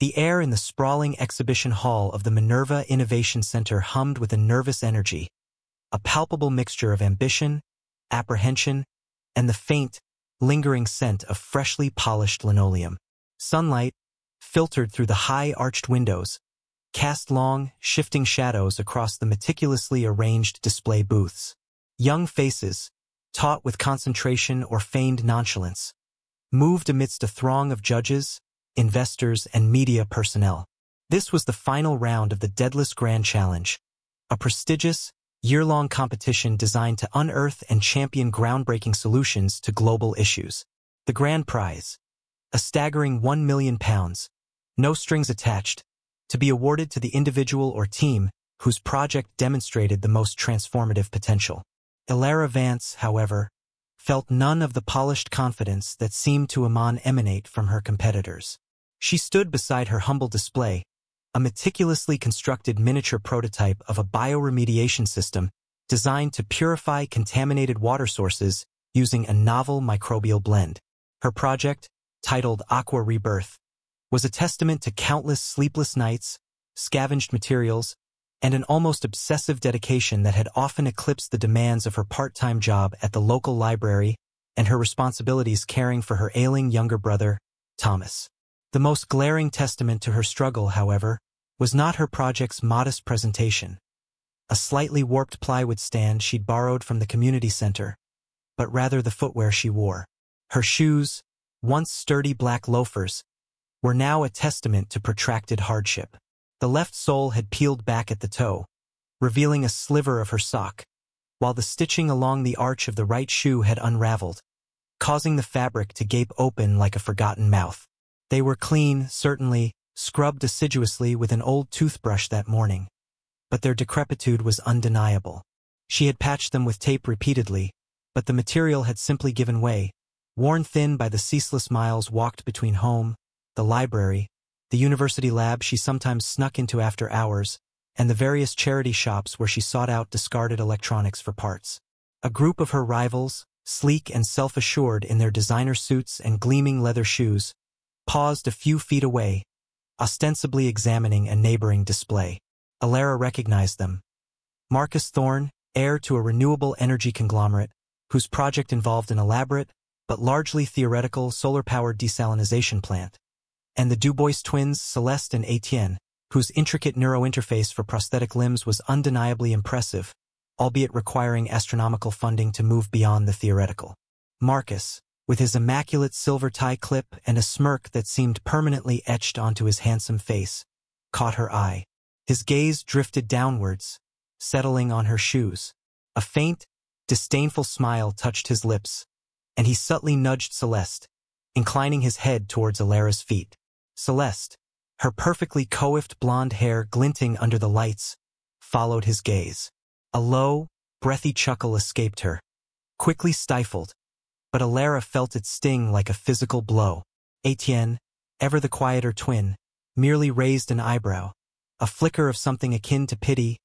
The air in the sprawling exhibition hall of the Minerva Innovation Center hummed with a nervous energy, a palpable mixture of ambition, apprehension, and the faint, lingering scent of freshly polished linoleum. Sunlight, filtered through the high arched windows, cast long, shifting shadows across the meticulously arranged display booths. Young faces, taut with concentration or feigned nonchalance, moved amidst a throng of judges, investors, and media personnel. This was the final round of the Deadless Grand Challenge, a prestigious, year-long competition designed to unearth and champion groundbreaking solutions to global issues. The grand prize, a staggering £1 million, no strings attached, to be awarded to the individual or team whose project demonstrated the most transformative potential. Alara Vance, however, felt none of the polished confidence that seemed to emanate from her competitors. She stood beside her humble display, a meticulously constructed miniature prototype of a bioremediation system designed to purify contaminated water sources using a novel microbial blend. Her project, titled Aqua Rebirth, was a testament to countless sleepless nights, scavenged materials, and an almost obsessive dedication that had often eclipsed the demands of her part-time job at the local library and her responsibilities caring for her ailing younger brother, Thomas. The most glaring testament to her struggle, however, was not her project's modest presentation, a slightly warped plywood stand she'd borrowed from the community center, but rather the footwear she wore. Her shoes, once sturdy black loafers, were now a testament to protracted hardship. The left sole had peeled back at the toe, revealing a sliver of her sock, while the stitching along the arch of the right shoe had unraveled, causing the fabric to gape open like a forgotten mouth. They were clean, certainly, scrubbed assiduously with an old toothbrush that morning, but their decrepitude was undeniable. She had patched them with tape repeatedly, but the material had simply given way, worn thin by the ceaseless miles walked between home, the library, the university lab she sometimes snuck into after hours, and the various charity shops where she sought out discarded electronics for parts. A group of her rivals, sleek and self-assured in their designer suits and gleaming leather shoes, paused a few feet away, ostensibly examining a neighboring display. Alara recognized them. Marcus Thorne, heir to a renewable energy conglomerate, whose project involved an elaborate, but largely theoretical solar-powered desalination plant, and the Dubois twins Celeste and Etienne, whose intricate neurointerface for prosthetic limbs was undeniably impressive, albeit requiring astronomical funding to move beyond the theoretical. Marcus, with his immaculate silver tie clip and a smirk that seemed permanently etched onto his handsome face, caught her eye. His gaze drifted downwards, settling on her shoes. A faint, disdainful smile touched his lips, and he subtly nudged Celeste, inclining his head towards Alara's feet. Celeste, her perfectly coiffed blonde hair glinting under the lights, followed his gaze. A low, breathy chuckle escaped her, quickly stifled, but Alara felt it sting like a physical blow. Etienne, ever the quieter twin, merely raised an eyebrow, a flicker of something akin to pity,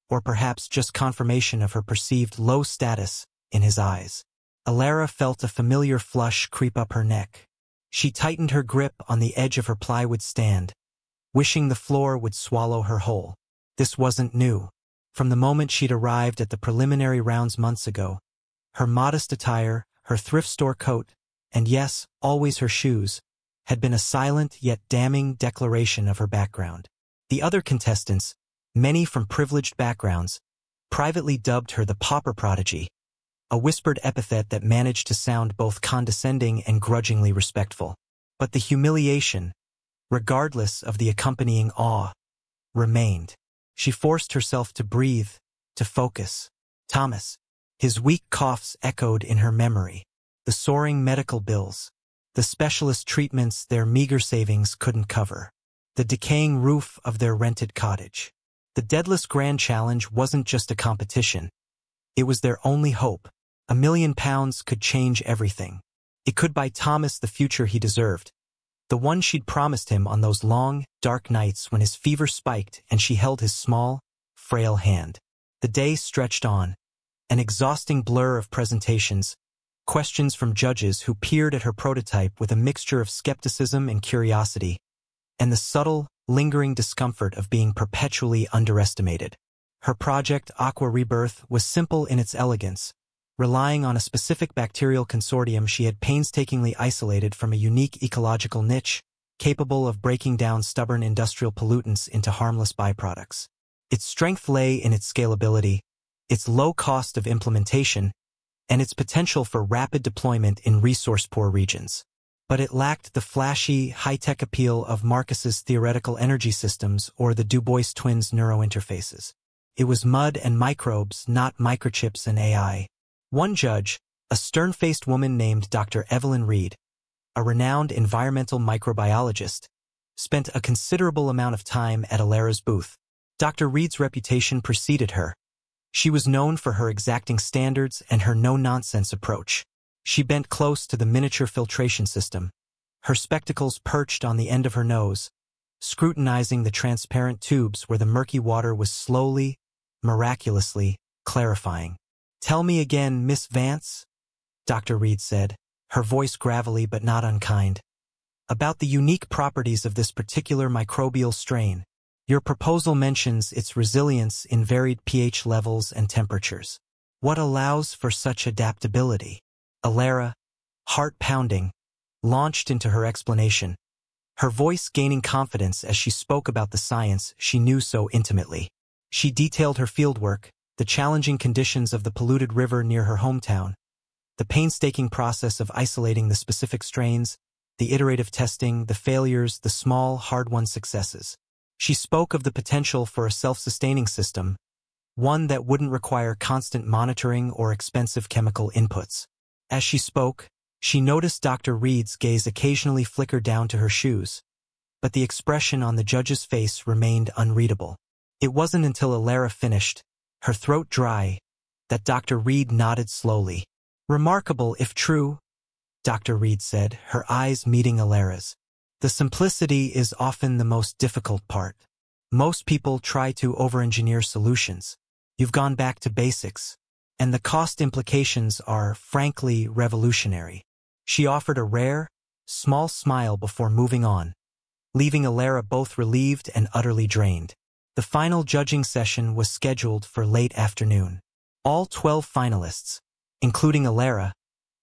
or perhaps just confirmation of her perceived low status, in his eyes. Alara felt a familiar flush creep up her neck. She tightened her grip on the edge of her plywood stand, wishing the floor would swallow her whole. This wasn't new. From the moment she'd arrived at the preliminary rounds months ago, her modest attire, her thrift store coat, and yes, always her shoes, had been a silent yet damning declaration of her background. The other contestants, many from privileged backgrounds, privately dubbed her the pauper prodigy, a whispered epithet that managed to sound both condescending and grudgingly respectful. But the humiliation, regardless of the accompanying awe, remained. She forced herself to breathe, to focus. Thomas. His weak coughs echoed in her memory. The soaring medical bills, the specialist treatments their meager savings couldn't cover, the decaying roof of their rented cottage. The Deadless Grand Challenge wasn't just a competition. It was their only hope. £1 million could change everything. It could buy Thomas the future he deserved, the one she'd promised him on those long, dark nights when his fever spiked and she held his small, frail hand. The day stretched on, an exhausting blur of presentations, questions from judges who peered at her prototype with a mixture of skepticism and curiosity, and the subtle, lingering discomfort of being perpetually underestimated. Her project, Aqua Rebirth, was simple in its elegance, relying on a specific bacterial consortium she had painstakingly isolated from a unique ecological niche, capable of breaking down stubborn industrial pollutants into harmless byproducts. Its strength lay in its scalability, its low cost of implementation, and its potential for rapid deployment in resource-poor regions. But it lacked the flashy, high-tech appeal of Marcus's theoretical energy systems or the Du Bois twins' neurointerfaces. It was mud and microbes, not microchips and AI. One judge, a stern-faced woman named Dr. Evelyn Reed, a renowned environmental microbiologist, spent a considerable amount of time at Alara's booth. Dr. Reed's reputation preceded her. She was known for her exacting standards and her no-nonsense approach. She bent close to the miniature filtration system, her spectacles perched on the end of her nose, scrutinizing the transparent tubes where the murky water was slowly, miraculously, clarifying. "Tell me again, Miss Vance," Dr. Reed said, her voice gravelly but not unkind, "about the unique properties of this particular microbial strain. Your proposal mentions its resilience in varied pH levels and temperatures. What allows for such adaptability?" Alara, heart-pounding, launched into her explanation, her voice gaining confidence as she spoke about the science she knew so intimately. She detailed her fieldwork, the challenging conditions of the polluted river near her hometown, the painstaking process of isolating the specific strains, the iterative testing, the failures, the small, hard-won successes. She spoke of the potential for a self-sustaining system, one that wouldn't require constant monitoring or expensive chemical inputs. As she spoke, she noticed Dr. Reed's gaze occasionally flicker down to her shoes, but the expression on the judge's face remained unreadable. It wasn't until Alara finished, her throat dry, that Dr. Reed nodded slowly. "Remarkable if true," Dr. Reed said, her eyes meeting Alara's. "The simplicity is often the most difficult part. Most people try to over-engineer solutions. You've gone back to basics, and the cost implications are, frankly, revolutionary." She offered a rare, small smile before moving on, leaving Alara both relieved and utterly drained. The final judging session was scheduled for late afternoon. All 12 finalists, including Alara,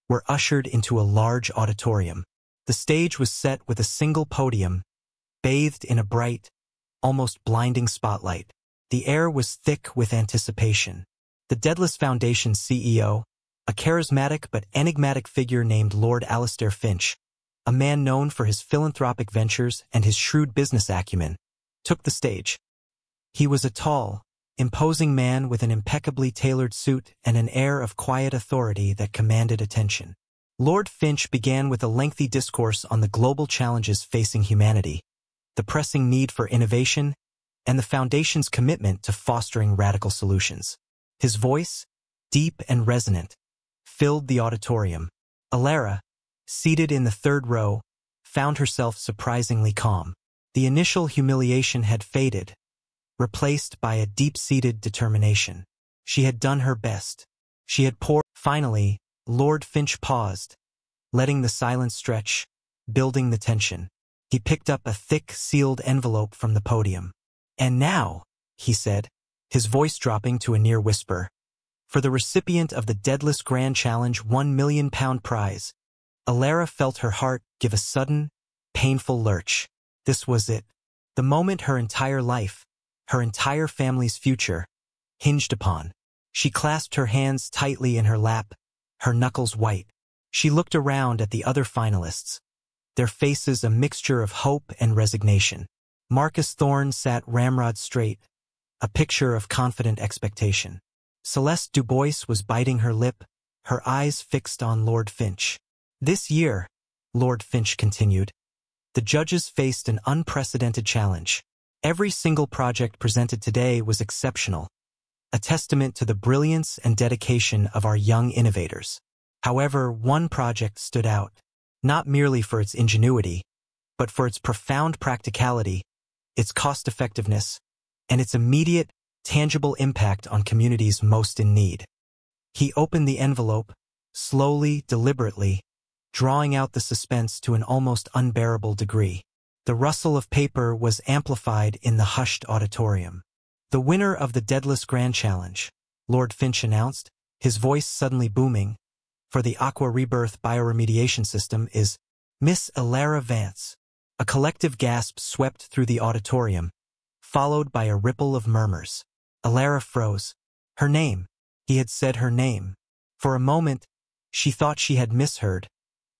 were ushered into a large auditorium. The stage was set with a single podium, bathed in a bright, almost blinding spotlight. The air was thick with anticipation. The Daedalus Foundation's CEO, a charismatic but enigmatic figure named Lord Alistair Finch, a man known for his philanthropic ventures and his shrewd business acumen, took the stage. He was a tall, imposing man with an impeccably tailored suit and an air of quiet authority that commanded attention. Lord Finch began with a lengthy discourse on the global challenges facing humanity, the pressing need for innovation, and the Foundation's commitment to fostering radical solutions. His voice, deep and resonant, filled the auditorium. Alara, seated in the third row, found herself surprisingly calm. The initial humiliation had faded, replaced by a deep-seated determination. She had done her best. She had poured. Finally, Lord Finch paused, letting the silence stretch, building the tension. He picked up a thick, sealed envelope from the podium. "And now," he said, his voice dropping to a near whisper, "for the recipient of the Daedalus Grand Challenge £1 million prize." Alara felt her heart give a sudden, painful lurch. This was it. The moment her entire life, her entire family's future, hinged upon. She clasped her hands tightly in her lap, her knuckles white. She looked around at the other finalists, their faces a mixture of hope and resignation. Marcus Thorne sat ramrod straight, a picture of confident expectation. Celeste Dubois was biting her lip, her eyes fixed on Lord Finch. "This year," Lord Finch continued, "the judges faced an unprecedented challenge. Every single project presented today was exceptional, a testament to the brilliance and dedication of our young innovators. However, one project stood out, not merely for its ingenuity, but for its profound practicality, its cost-effectiveness, and its immediate, tangible impact on communities most in need." He opened the envelope, slowly, deliberately, drawing out the suspense to an almost unbearable degree. The rustle of paper was amplified in the hushed auditorium. "The winner of the Deadless Grand Challenge," Lord Finch announced, his voice suddenly booming, "for the Aqua Rebirth bioremediation system is Miss Elara Vance." A collective gasp swept through the auditorium, followed by a ripple of murmurs. Elara froze. Her name. He had said her name. For a moment, she thought she had misheard,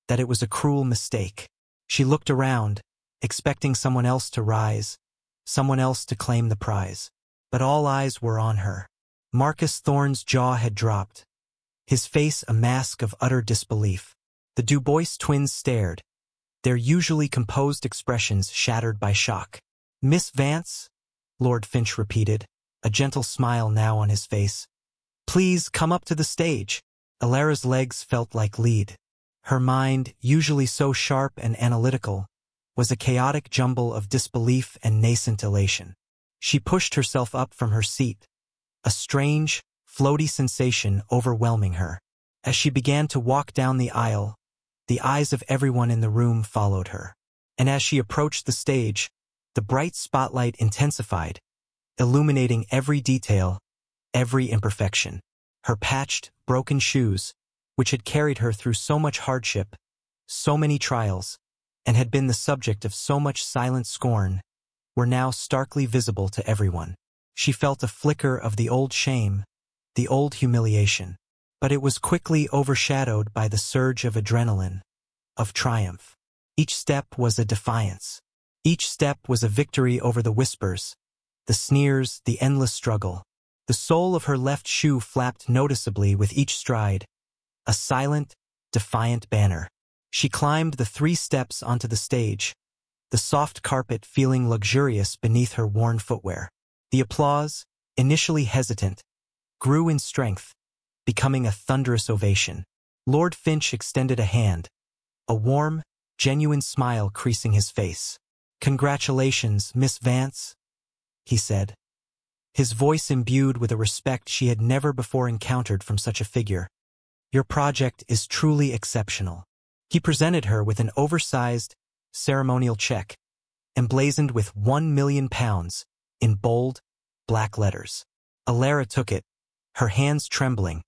that it was a cruel mistake. She looked around, expecting someone else to rise, someone else to claim the prize. But all eyes were on her. Marcus Thorne's jaw had dropped, his face a mask of utter disbelief. The Dubois twins stared, their usually composed expressions shattered by shock. "Miss Vance?" Lord Finch repeated, a gentle smile now on his face. "Please come up to the stage." Elara's legs felt like lead. Her mind, usually so sharp and analytical, was a chaotic jumble of disbelief and nascent elation. She pushed herself up from her seat, a strange, floaty sensation overwhelming her. As she began to walk down the aisle, the eyes of everyone in the room followed her. And as she approached the stage, the bright spotlight intensified, illuminating every detail, every imperfection. Her patched, broken shoes, which had carried her through so much hardship, so many trials, and had been the subject of so much silent scorn, were now starkly visible to everyone. She felt a flicker of the old shame, the old humiliation, but it was quickly overshadowed by the surge of adrenaline, of triumph. Each step was a defiance. Each step was a victory over the whispers, the sneers, the endless struggle. The sole of her left shoe flapped noticeably with each stride, a silent, defiant banner. She climbed the 3 steps onto the stage, the soft carpet feeling luxurious beneath her worn footwear. The applause, initially hesitant, grew in strength, becoming a thunderous ovation. Lord Finch extended a hand, a warm, genuine smile creasing his face. "Congratulations, Miss Vance," he said, his voice imbued with a respect she had never before encountered from such a figure. "Your project is truly exceptional." He presented her with an oversized, ceremonial check, emblazoned with £1,000,000 in bold, black letters. Elara took it, her hands trembling,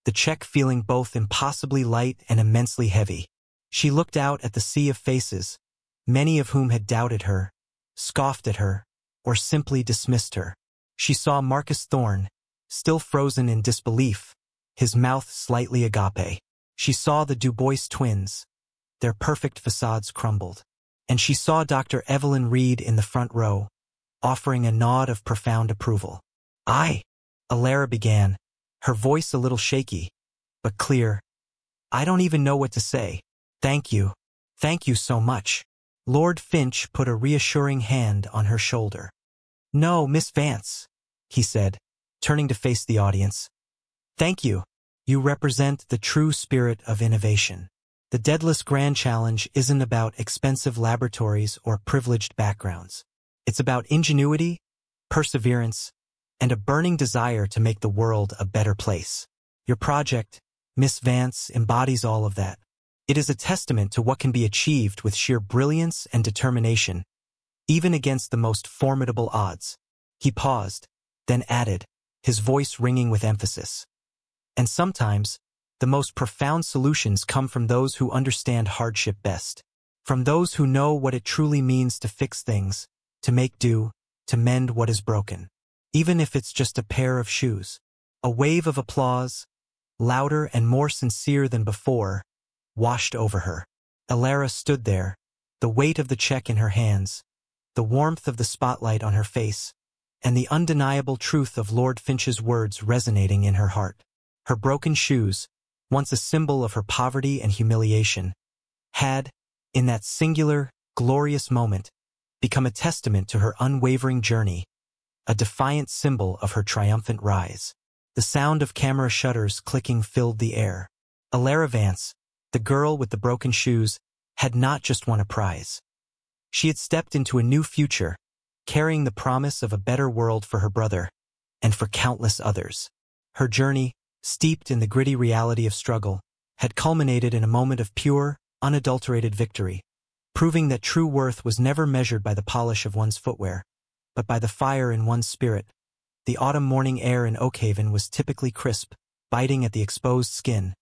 the check feeling both impossibly light and immensely heavy. She looked out at the sea of faces, many of whom had doubted her, scoffed at her, or simply dismissed her. She saw Marcus Thorne, still frozen in disbelief, his mouth slightly agape. She saw the Dubois twins, their perfect facades crumbled. And she saw Dr. Evelyn Reed in the front row, offering a nod of profound approval. Elara began, her voice a little shaky, but clear. "I don't even know what to say. Thank you. Thank you so much." Lord Finch put a reassuring hand on her shoulder. "No, Miss Vance," he said, turning to face the audience. "Thank you. You represent the true spirit of innovation. The Deadless Grand Challenge isn't about expensive laboratories or privileged backgrounds. It's about ingenuity, perseverance, and a burning desire to make the world a better place. Your project, Miss Vance, embodies all of that. It is a testament to what can be achieved with sheer brilliance and determination, even against the most formidable odds." He paused, then added, his voice ringing with emphasis. "And sometimes, the most profound solutions come from those who understand hardship best, from those who know what it truly means to fix things, to make do, to mend what is broken, even if it's just a pair of shoes." A wave of applause, louder and more sincere than before, washed over her. Elara stood there, the weight of the check in her hands, the warmth of the spotlight on her face, and the undeniable truth of Lord Finch's words resonating in her heart. Her broken shoes, once a symbol of her poverty and humiliation, had, in that singular, glorious moment, become a testament to her unwavering journey, a defiant symbol of her triumphant rise. The sound of camera shutters clicking filled the air. Elara Vance, the girl with the broken shoes, had not just won a prize. She had stepped into a new future, carrying the promise of a better world for her brother, and for countless others. Her journey, steeped in the gritty reality of struggle, had culminated in a moment of pure, unadulterated victory, proving that true worth was never measured by the polish of one's footwear, but by the fire in one's spirit. The autumn morning air in Oakhaven was typically crisp, biting at the exposed skin,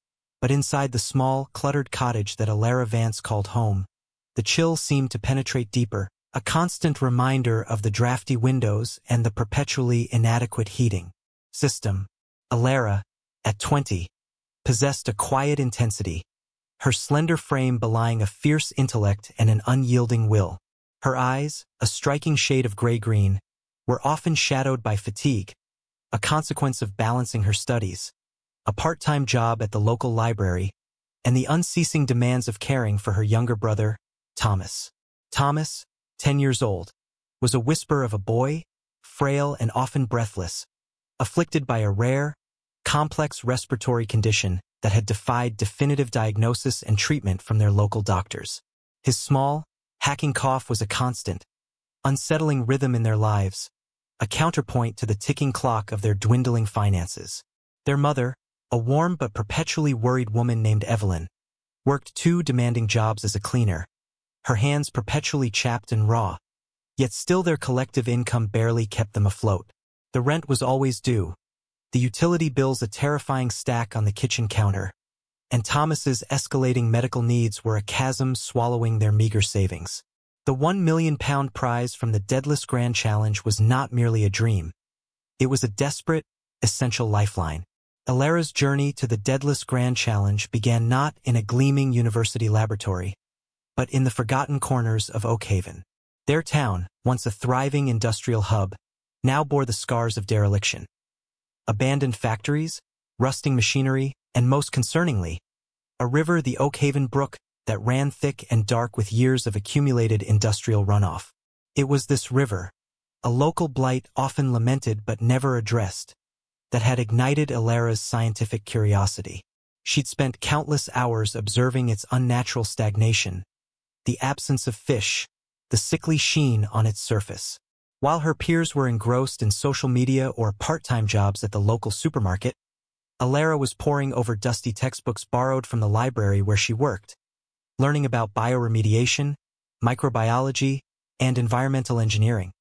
but inside the small, cluttered cottage that Alara Vance called home, the chill seemed to penetrate deeper, a constant reminder of the drafty windows and the perpetually inadequate heating system. Alara, at 20, possessed a quiet intensity, her slender frame belying a fierce intellect and an unyielding will. Her eyes, a striking shade of gray-green, were often shadowed by fatigue, a consequence of balancing her studies, a part-time job at the local library, and the unceasing demands of caring for her younger brother, Thomas. Thomas, 10 years old, was a whisper of a boy, frail and often breathless, afflicted by a rare, complex respiratory condition that had defied definitive diagnosis and treatment from their local doctors. His small, hacking cough was a constant, unsettling rhythm in their lives, a counterpoint to the ticking clock of their dwindling finances. Their mother, a warm but perpetually worried woman named Evelyn, worked 2 demanding jobs as a cleaner, her hands perpetually chapped and raw, yet still their collective income barely kept them afloat. The rent was always due, the utility bills a terrifying stack on the kitchen counter, and Thomas's escalating medical needs were a chasm swallowing their meager savings. The £1 million prize from the Deadless Grand Challenge was not merely a dream. It was a desperate, essential lifeline. Alara's journey to the Deadless Grand Challenge began not in a gleaming university laboratory, but in the forgotten corners of Oakhaven. Their town, once a thriving industrial hub, now bore the scars of dereliction. Abandoned factories, rusting machinery, and most concerningly, a river, the Oakhaven Brook, that ran thick and dark with years of accumulated industrial runoff. It was this river, a local blight often lamented but never addressed, that had ignited Alara's scientific curiosity. She'd spent countless hours observing its unnatural stagnation, the absence of fish, the sickly sheen on its surface. While her peers were engrossed in social media or part-time jobs at the local supermarket, Alara was poring over dusty textbooks borrowed from the library where she worked, learning about bioremediation, microbiology, and environmental engineering.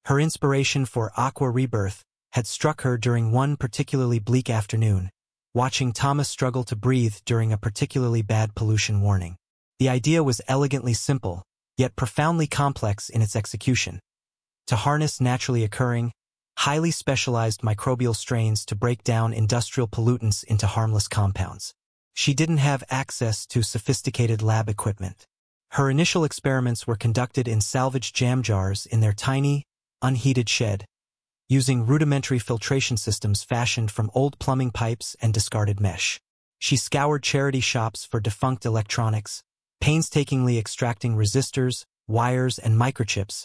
Her inspiration for Aqua Rebirth had struck her during one particularly bleak afternoon, watching Thomas struggle to breathe during a particularly bad pollution warning. The idea was elegantly simple, yet profoundly complex in its execution. To harness naturally occurring, highly specialized microbial strains to break down industrial pollutants into harmless compounds. She didn't have access to sophisticated lab equipment. Her initial experiments were conducted in salvaged jam jars in their tiny, unheated shed, using rudimentary filtration systems fashioned from old plumbing pipes and discarded mesh. She scoured charity shops for defunct electronics, painstakingly extracting resistors, wires, and microchips,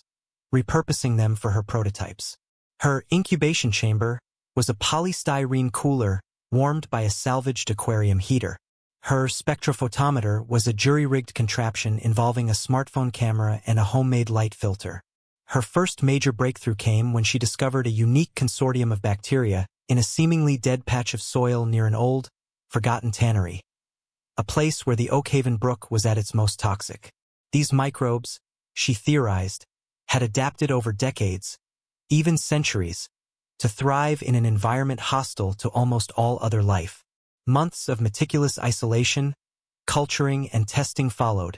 repurposing them for her prototypes. Her incubation chamber was a polystyrene cooler warmed by a salvaged aquarium heater. Her spectrophotometer was a jury-rigged contraption involving a smartphone camera and a homemade light filter. Her first major breakthrough came when she discovered a unique consortium of bacteria in a seemingly dead patch of soil near an old, forgotten tannery, a place where the Oakhaven Brook was at its most toxic. These microbes, she theorized, had adapted over decades, even centuries, to thrive in an environment hostile to almost all other life. Months of meticulous isolation, culturing, and testing followed,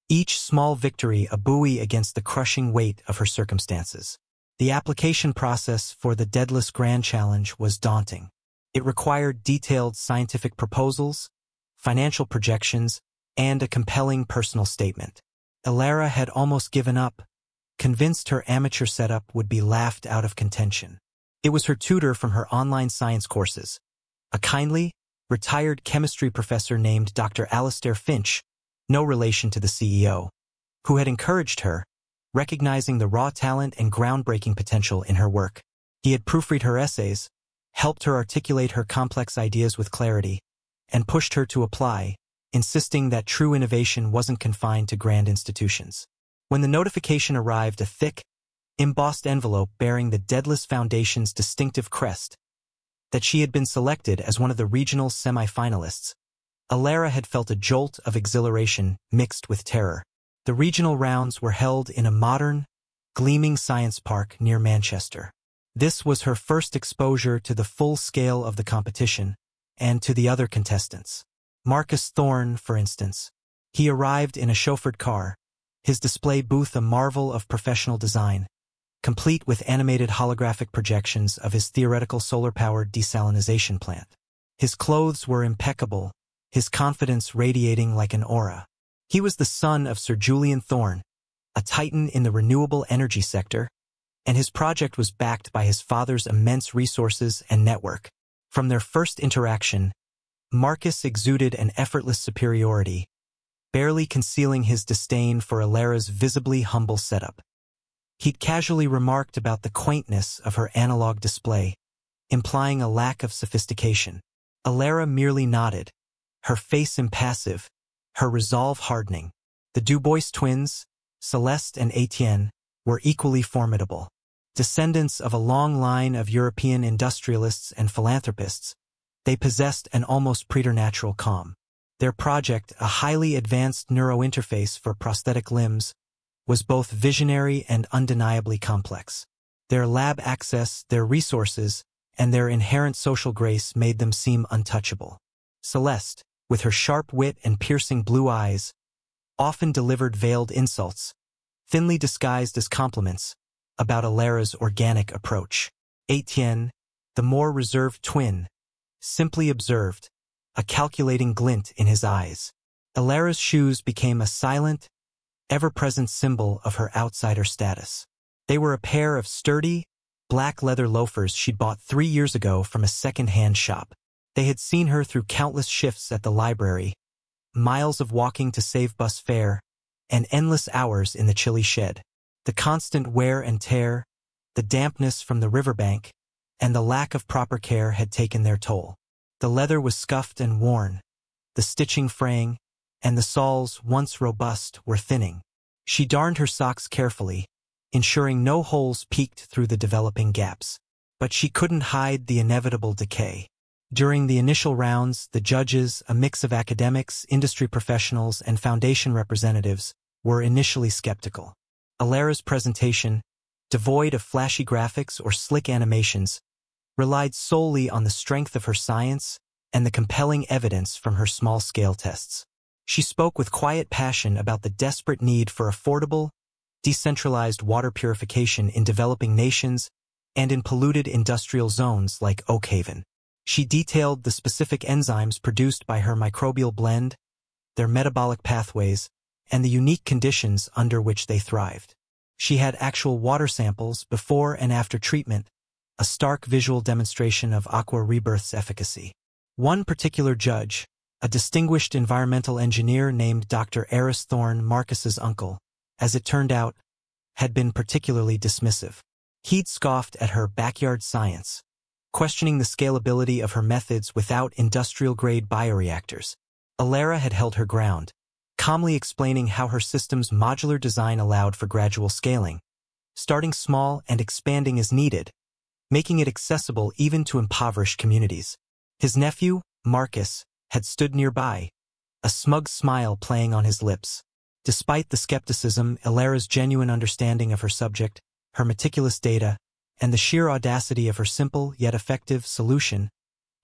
each small victory a buoy against the crushing weight of her circumstances. The application process for the Deadless Grand Challenge was daunting. It required detailed scientific proposals, financial projections, and a compelling personal statement. Alara had almost given up, convinced her amateur setup would be laughed out of contention. It was her tutor from her online science courses, a kindly, retired chemistry professor named Dr. Alastair Finch, no relation to the CEO, who had encouraged her, recognizing the raw talent and groundbreaking potential in her work. He had proofread her essays, helped her articulate her complex ideas with clarity, and pushed her to apply, insisting that true innovation wasn't confined to grand institutions. When the notification arrived, a thick, embossed envelope bearing the Deadless Foundation's distinctive crest, that she had been selected as one of the regional semi-finalists, Alara had felt a jolt of exhilaration mixed with terror. The regional rounds were held in a modern, gleaming science park near Manchester. This was her first exposure to the full scale of the competition and to the other contestants. Marcus Thorne, for instance. He arrived in a chauffeured car, his display booth a marvel of professional design, complete with animated holographic projections of his theoretical solar-powered desalinization plant. His clothes were impeccable, his confidence radiating like an aura. He was the son of Sir Julian Thorne, a titan in the renewable energy sector, and his project was backed by his father's immense resources and network. From their first interaction, Marcus exuded an effortless superiority, barely concealing his disdain for Alara's visibly humble setup. He'd casually remarked about the quaintness of her analog display, implying a lack of sophistication. Alara merely nodded, her face impassive, her resolve hardening. The Dubois twins, Celeste and Etienne, were equally formidable. Descendants of a long line of European industrialists and philanthropists, they possessed an almost preternatural calm. Their project, a highly advanced neurointerface for prosthetic limbs, was both visionary and undeniably complex. Their lab access, their resources, and their inherent social grace made them seem untouchable. Celeste, with her sharp wit and piercing blue eyes, often delivered veiled insults, thinly disguised as compliments, about Alara's organic approach. Etienne, the more reserved twin, simply observed, a calculating glint in his eyes. Alara's shoes became a silent, ever-present symbol of her outsider status. They were a pair of sturdy, black leather loafers she'd bought 3 years ago from a second-hand shop. They had seen her through countless shifts at the library, miles of walking to save bus fare, and endless hours in the chilly shed. The constant wear and tear, the dampness from the riverbank, and the lack of proper care had taken their toll. The leather was scuffed and worn, the stitching fraying, and the soles, once robust, were thinning. She darned her socks carefully, ensuring no holes peeked through the developing gaps. But she couldn't hide the inevitable decay. During the initial rounds, the judges, a mix of academics, industry professionals, and foundation representatives, were initially skeptical. Alara's presentation, devoid of flashy graphics or slick animations, relied solely on the strength of her science and the compelling evidence from her small-scale tests. She spoke with quiet passion about the desperate need for affordable, decentralized water purification in developing nations and in polluted industrial zones like Oakhaven. She detailed the specific enzymes produced by her microbial blend, their metabolic pathways, and the unique conditions under which they thrived. She had actual water samples before and after treatment, a stark visual demonstration of Aqua Rebirth's efficacy. One particular judge, a distinguished environmental engineer named Dr. Eris Thorne, Marcus's uncle, as it turned out, had been particularly dismissive. He'd scoffed at her backyard science, questioning the scalability of her methods without industrial-grade bioreactors. Alara had held her ground, calmly explaining how her system's modular design allowed for gradual scaling, starting small and expanding as needed, making it accessible even to impoverished communities. His nephew, Marcus, had stood nearby, a smug smile playing on his lips. Despite the skepticism, Alara's genuine understanding of her subject, her meticulous data, and the sheer audacity of her simple yet effective solution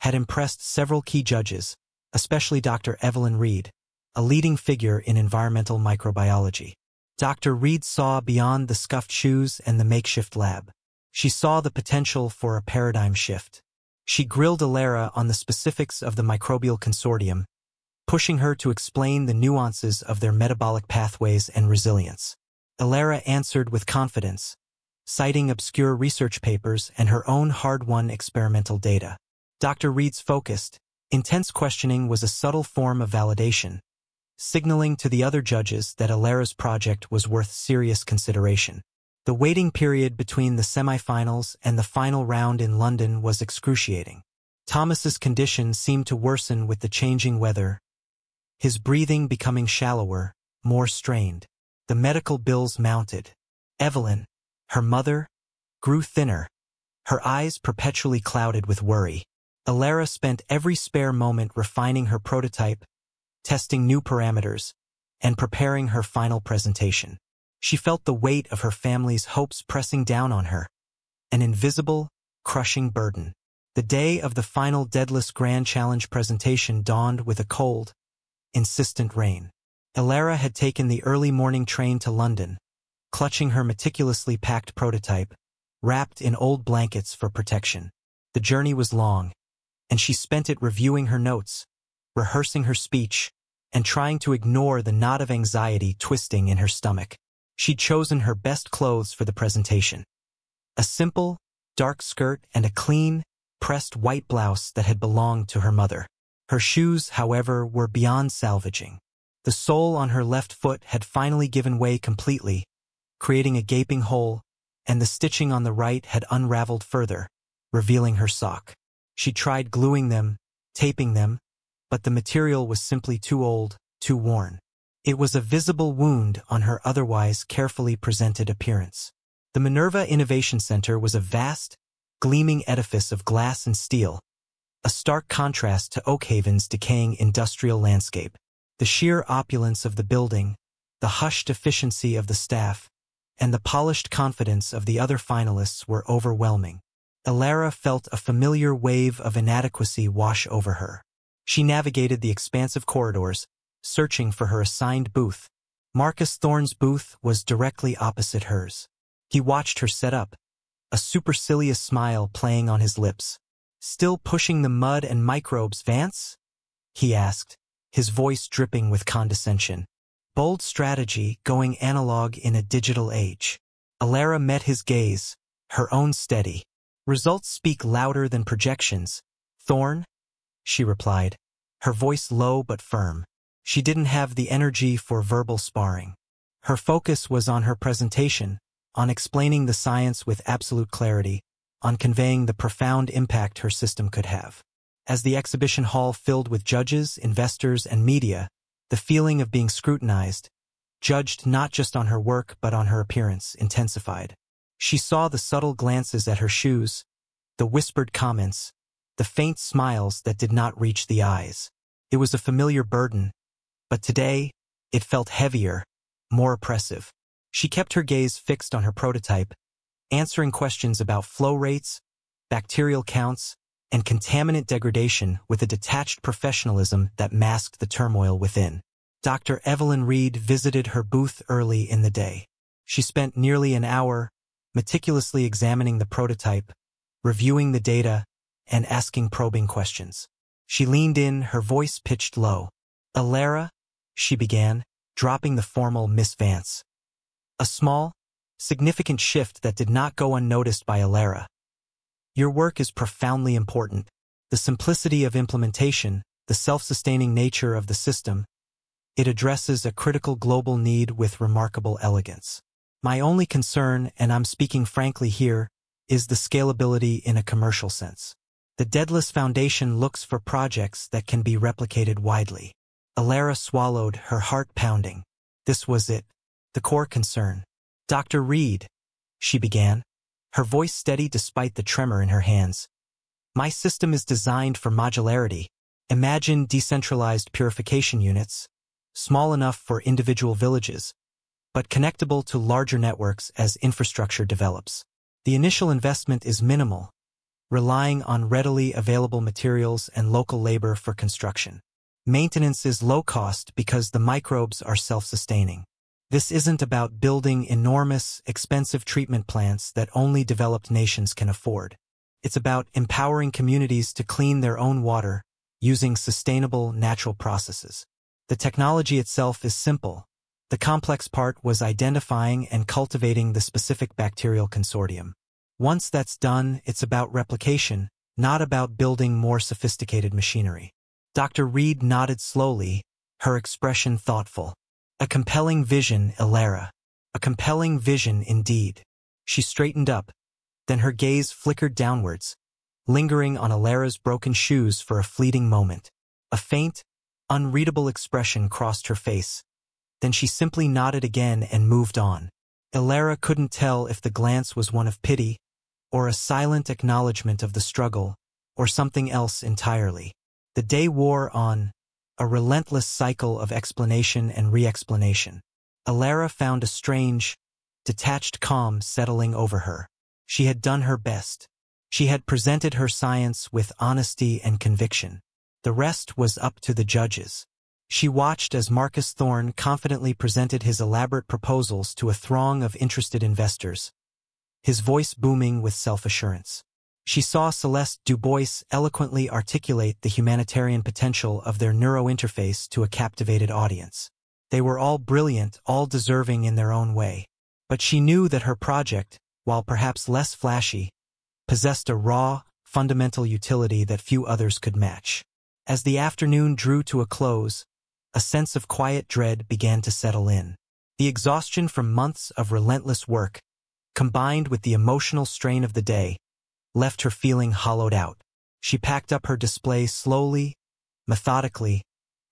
had impressed several key judges, especially Dr. Evelyn Reed, a leading figure in environmental microbiology. Dr. Reed saw beyond the scuffed shoes and the makeshift lab. She saw the potential for a paradigm shift. She grilled Alara on the specifics of the microbial consortium, pushing her to explain the nuances of their metabolic pathways and resilience. Alara answered with confidence, citing obscure research papers and her own hard-won experimental data. Dr. Reed's focused, intense questioning was a subtle form of validation, signaling to the other judges that Alara's project was worth serious consideration. The waiting period between the semifinals and the final round in London was excruciating. Thomas's condition seemed to worsen with the changing weather, his breathing becoming shallower, more strained. The medical bills mounted. Evelyn, her mother, grew thinner, her eyes perpetually clouded with worry. Alara spent every spare moment refining her prototype, testing new parameters, and preparing her final presentation. She felt the weight of her family's hopes pressing down on her, an invisible, crushing burden. The day of the final Deadless Grand Challenge presentation dawned with a cold, insistent rain. Alara had taken the early morning train to London, clutching her meticulously packed prototype, wrapped in old blankets for protection. The journey was long, and she spent it reviewing her notes, rehearsing her speech, and trying to ignore the knot of anxiety twisting in her stomach. She'd chosen her best clothes for the presentation. A simple, dark skirt and a clean, pressed white blouse that had belonged to her mother. Her shoes, however, were beyond salvaging. The sole on her left foot had finally given way completely, creating a gaping hole, and the stitching on the right had unraveled further, revealing her sock. She tried gluing them, taping them, but the material was simply too old, too worn. It was a visible wound on her otherwise carefully presented appearance. The Minerva Innovation Center was a vast, gleaming edifice of glass and steel, a stark contrast to Oakhaven's decaying industrial landscape. The sheer opulence of the building, the hushed efficiency of the staff, and the polished confidence of the other finalists were overwhelming. Alara felt a familiar wave of inadequacy wash over her. She navigated the expansive corridors, searching for her assigned booth. Marcus Thorne's booth was directly opposite hers. He watched her set up, a supercilious smile playing on his lips. "Still pushing the mud and microbes, Vance?" he asked, his voice dripping with condescension. Bold strategy going analog in a digital age. Alara met his gaze, her own steady. "Results speak louder than projections, Thorne," she replied, her voice low but firm. She didn't have the energy for verbal sparring. Her focus was on her presentation, on explaining the science with absolute clarity, on conveying the profound impact her system could have. As the exhibition hall filled with judges, investors, and media, the feeling of being scrutinized, judged not just on her work but on her appearance, intensified. She saw the subtle glances at her shoes, the whispered comments, the faint smiles that did not reach the eyes. It was a familiar burden, but today, it felt heavier, more oppressive. She kept her gaze fixed on her prototype, answering questions about flow rates, bacterial counts, and contaminant degradation with a detached professionalism that masked the turmoil within. Dr. Evelyn Reed visited her booth early in the day. She spent nearly an hour meticulously examining the prototype, reviewing the data, and asking probing questions. She leaned in, her voice pitched low. "Alara," she began, dropping the formal Miss Vance. A small, significant shift that did not go unnoticed by Alara. "Your work is profoundly important. The simplicity of implementation, the self-sustaining nature of the system, it addresses a critical global need with remarkable elegance. My only concern, and I'm speaking frankly here, is the scalability in a commercial sense. The Deadless Foundation looks for projects that can be replicated widely." Alara swallowed, her heart pounding. This was it, the core concern. "Dr. Reed," she began, her voice steady despite the tremor in her hands. "My system is designed for modularity. Imagine decentralized purification units, small enough for individual villages, but connectable to larger networks as infrastructure develops. The initial investment is minimal, relying on readily available materials and local labor for construction. Maintenance is low cost because the microbes are self-sustaining. This isn't about building enormous, expensive treatment plants that only developed nations can afford. It's about empowering communities to clean their own water using sustainable, natural processes. The technology itself is simple. The complex part was identifying and cultivating the specific bacterial consortium. Once that's done, it's about replication, not about building more sophisticated machinery." Dr. Reed nodded slowly, her expression thoughtful. "A compelling vision, Alara. A compelling vision indeed." She straightened up, then her gaze flickered downwards, lingering on Alara's broken shoes for a fleeting moment. A faint, unreadable expression crossed her face. Then she simply nodded again and moved on. Alara couldn't tell if the glance was one of pity or a silent acknowledgement of the struggle, or something else entirely. The day wore on, a relentless cycle of explanation and re-explanation. Alara found a strange, detached calm settling over her. She had done her best. She had presented her science with honesty and conviction. The rest was up to the judges. She watched as Marcus Thorne confidently presented his elaborate proposals to a throng of interested investors, his voice booming with self-assurance. She saw Celeste Dubois eloquently articulate the humanitarian potential of their neurointerface to a captivated audience. They were all brilliant, all deserving in their own way. But she knew that her project, while perhaps less flashy, possessed a raw, fundamental utility that few others could match. As the afternoon drew to a close, a sense of quiet dread began to settle in. The exhaustion from months of relentless work, combined with the emotional strain of the day, left her feeling hollowed out. She packed up her display slowly, methodically,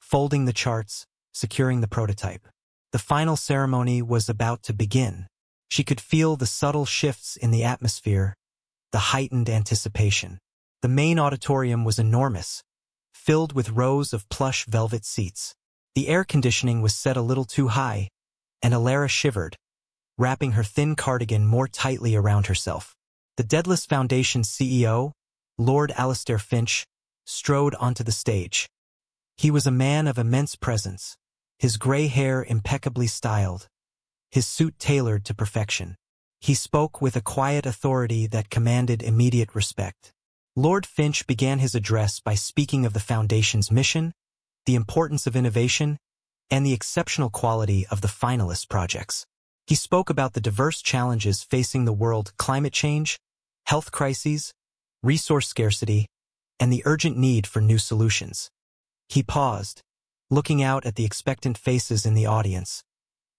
folding the charts, securing the prototype. The final ceremony was about to begin. She could feel the subtle shifts in the atmosphere, the heightened anticipation. The main auditorium was enormous, filled with rows of plush velvet seats. The air conditioning was set a little too high, and Alara shivered, wrapping her thin cardigan more tightly around herself. The Daedalus Foundation's CEO, Lord Alistair Finch, strode onto the stage. He was a man of immense presence, his gray hair impeccably styled, his suit tailored to perfection. He spoke with a quiet authority that commanded immediate respect. Lord Finch began his address by speaking of the Foundation's mission, the importance of innovation, and the exceptional quality of the finalist projects. He spoke about the diverse challenges facing the world: climate change, health crises, resource scarcity, and the urgent need for new solutions. He paused, looking out at the expectant faces in the audience.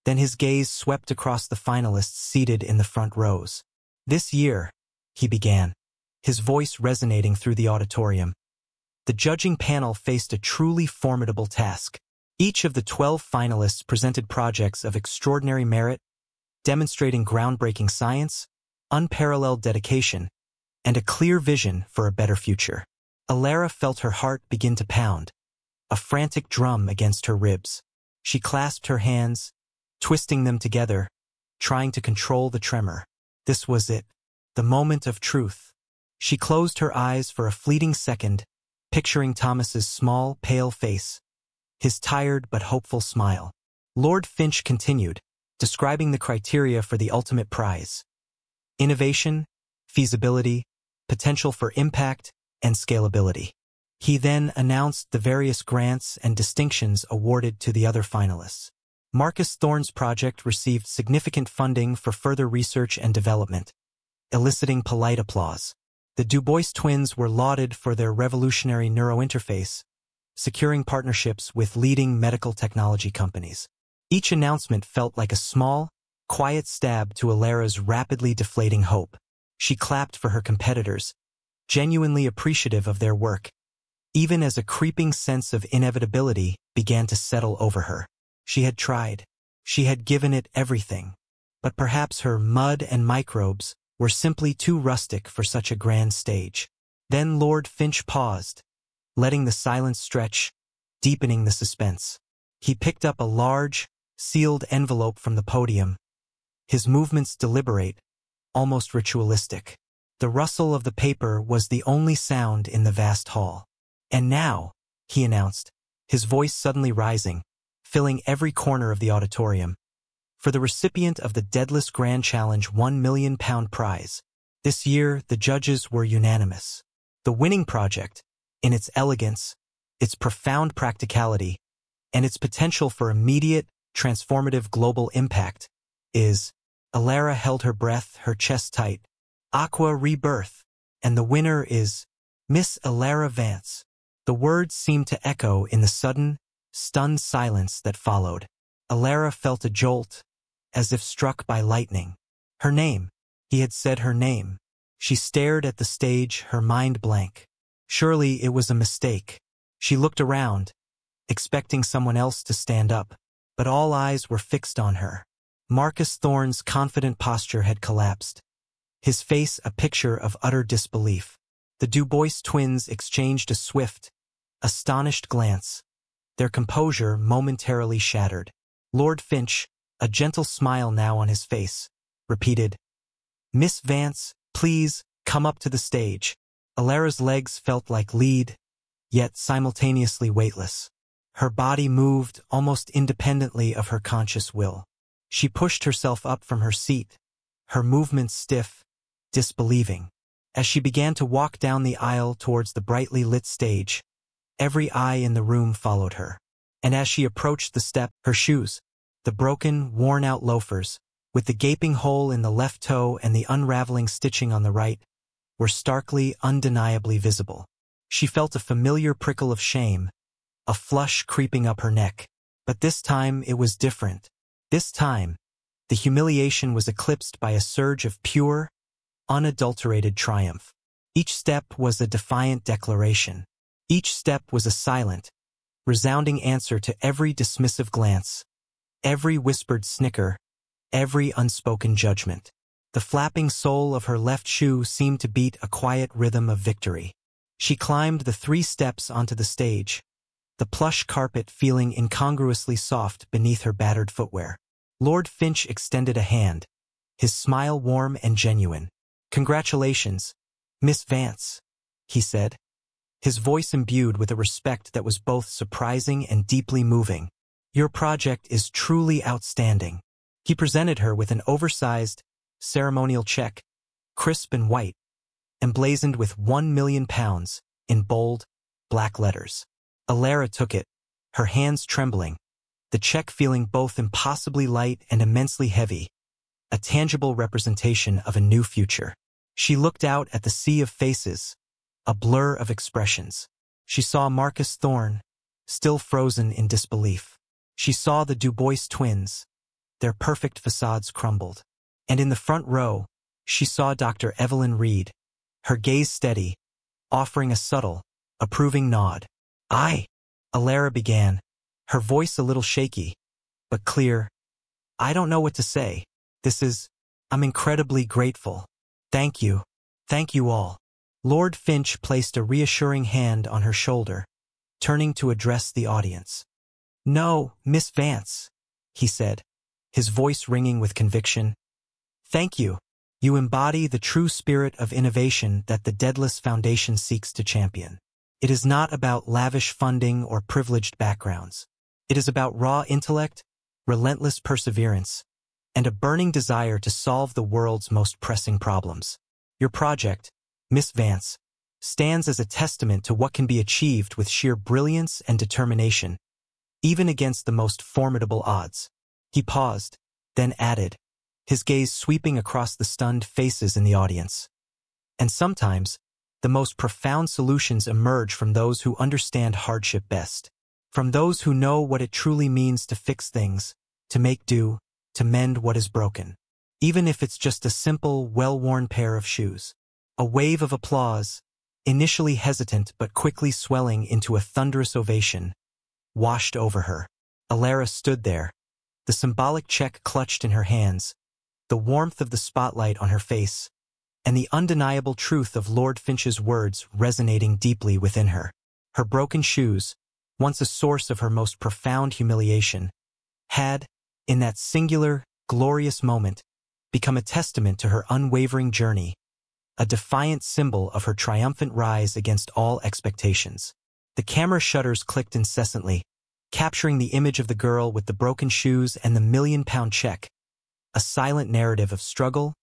Then his gaze swept across the finalists seated in the front rows. "This year," he began, his voice resonating through the auditorium, the judging panel faced a truly formidable task. Each of the 12 finalists presented projects of extraordinary merit, demonstrating groundbreaking science, unparalleled dedication, and a clear vision for a better future. Alara felt her heart begin to pound, a frantic drum against her ribs. She clasped her hands, twisting them together, trying to control the tremor. This was it, the moment of truth. She closed her eyes for a fleeting second, picturing Thomas's small, pale face, his tired but hopeful smile. Lord Finch continued, describing the criteria for the ultimate prize: innovation, feasibility, potential for impact, and scalability. He then announced the various grants and distinctions awarded to the other finalists. Marcus Thorne's project received significant funding for further research and development, eliciting polite applause. The Dubois twins were lauded for their revolutionary neurointerface, securing partnerships with leading medical technology companies. Each announcement felt like a small, quiet stab to Alara's rapidly deflating hope. She clapped for her competitors, genuinely appreciative of their work, even as a creeping sense of inevitability began to settle over her. She had tried. She had given it everything. But perhaps her mud and microbes were simply too rustic for such a grand stage. Then Lord Finch paused, letting the silence stretch, deepening the suspense. He picked up a large, sealed envelope from the podium, his movements deliberate, almost ritualistic. The rustle of the paper was the only sound in the vast hall. "And now," he announced, his voice suddenly rising, filling every corner of the auditorium, "for the recipient of the Daedalus Grand Challenge £1 million prize. This year, the judges were unanimous. The winning project, in its elegance, its profound practicality, and its potential for immediate, transformative global impact, is..." Alara held her breath, her chest tight. "Aqua Rebirth, and the winner is Miss Alara Vance." The words seemed to echo in the sudden, stunned silence that followed. Alara felt a jolt, as if struck by lightning. Her name. He had said her name. She stared at the stage, her mind blank. Surely it was a mistake. She looked around, expecting someone else to stand up, but all eyes were fixed on her. Marcus Thorne's confident posture had collapsed, his face a picture of utter disbelief. The Dubois twins exchanged a swift, astonished glance, their composure momentarily shattered. Lord Finch, a gentle smile now on his face, repeated, "Miss Vance, please, come up to the stage." Alara's legs felt like lead, yet simultaneously weightless. Her body moved almost independently of her conscious will. She pushed herself up from her seat, her movements stiff, disbelieving. As she began to walk down the aisle towards the brightly lit stage, every eye in the room followed her. And as she approached the step, her shoes, the broken, worn-out loafers, with the gaping hole in the left toe and the unraveling stitching on the right, were starkly, undeniably visible. She felt a familiar prickle of shame, a flush creeping up her neck. But this time it was different. This time, the humiliation was eclipsed by a surge of pure, unadulterated triumph. Each step was a defiant declaration. Each step was a silent, resounding answer to every dismissive glance, every whispered snicker, every unspoken judgment. The flapping sole of her left shoe seemed to beat a quiet rhythm of victory. She climbed the 3 steps onto the stage, the plush carpet feeling incongruously soft beneath her battered footwear. Lord Finch extended a hand, his smile warm and genuine. "Congratulations, Miss Vance," he said, his voice imbued with a respect that was both surprising and deeply moving. "Your project is truly outstanding." He presented her with an oversized, ceremonial check, crisp and white, emblazoned with £1,000,000 in bold, black letters. Alara took it, her hands trembling, the check feeling both impossibly light and immensely heavy, a tangible representation of a new future. She looked out at the sea of faces, a blur of expressions. She saw Marcus Thorne, still frozen in disbelief. She saw the Dubois twins, their perfect facades crumbled. And in the front row, she saw Dr. Evelyn Reed, her gaze steady, offering a subtle, approving nod. Alara began, her voice a little shaky, but clear. "I don't know what to say. I'm incredibly grateful. Thank you. Thank you all." Lord Finch placed a reassuring hand on her shoulder, turning to address the audience. "No, Miss Vance," he said, his voice ringing with conviction. "Thank you. You embody the true spirit of innovation that the Daedalus Foundation seeks to champion. It is not about lavish funding or privileged backgrounds. It is about raw intellect, relentless perseverance, and a burning desire to solve the world's most pressing problems. Your project, Miss Vance, stands as a testament to what can be achieved with sheer brilliance and determination, even against the most formidable odds." He paused, then added, his gaze sweeping across the stunned faces in the audience. "And sometimes, the most profound solutions emerge from those who understand hardship best, from those who know what it truly means to fix things, to make do, to mend what is broken, even if it's just a simple, well-worn pair of shoes." A wave of applause, initially hesitant but quickly swelling into a thunderous ovation, washed over her. Alara stood there, the symbolic check clutched in her hands, the warmth of the spotlight on her face, and the undeniable truth of Lord Finch's words resonating deeply within her. Her broken shoes, once a source of her most profound humiliation, had, in that singular, glorious moment, become a testament to her unwavering journey, a defiant symbol of her triumphant rise against all expectations. The camera shutters clicked incessantly, capturing the image of the girl with the broken shoes and the £1,000,000 check, a silent narrative of struggle,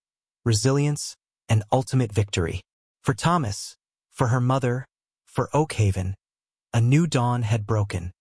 resilience, and ultimate victory. For Thomas, for her mother, for Oakhaven, a new dawn had broken.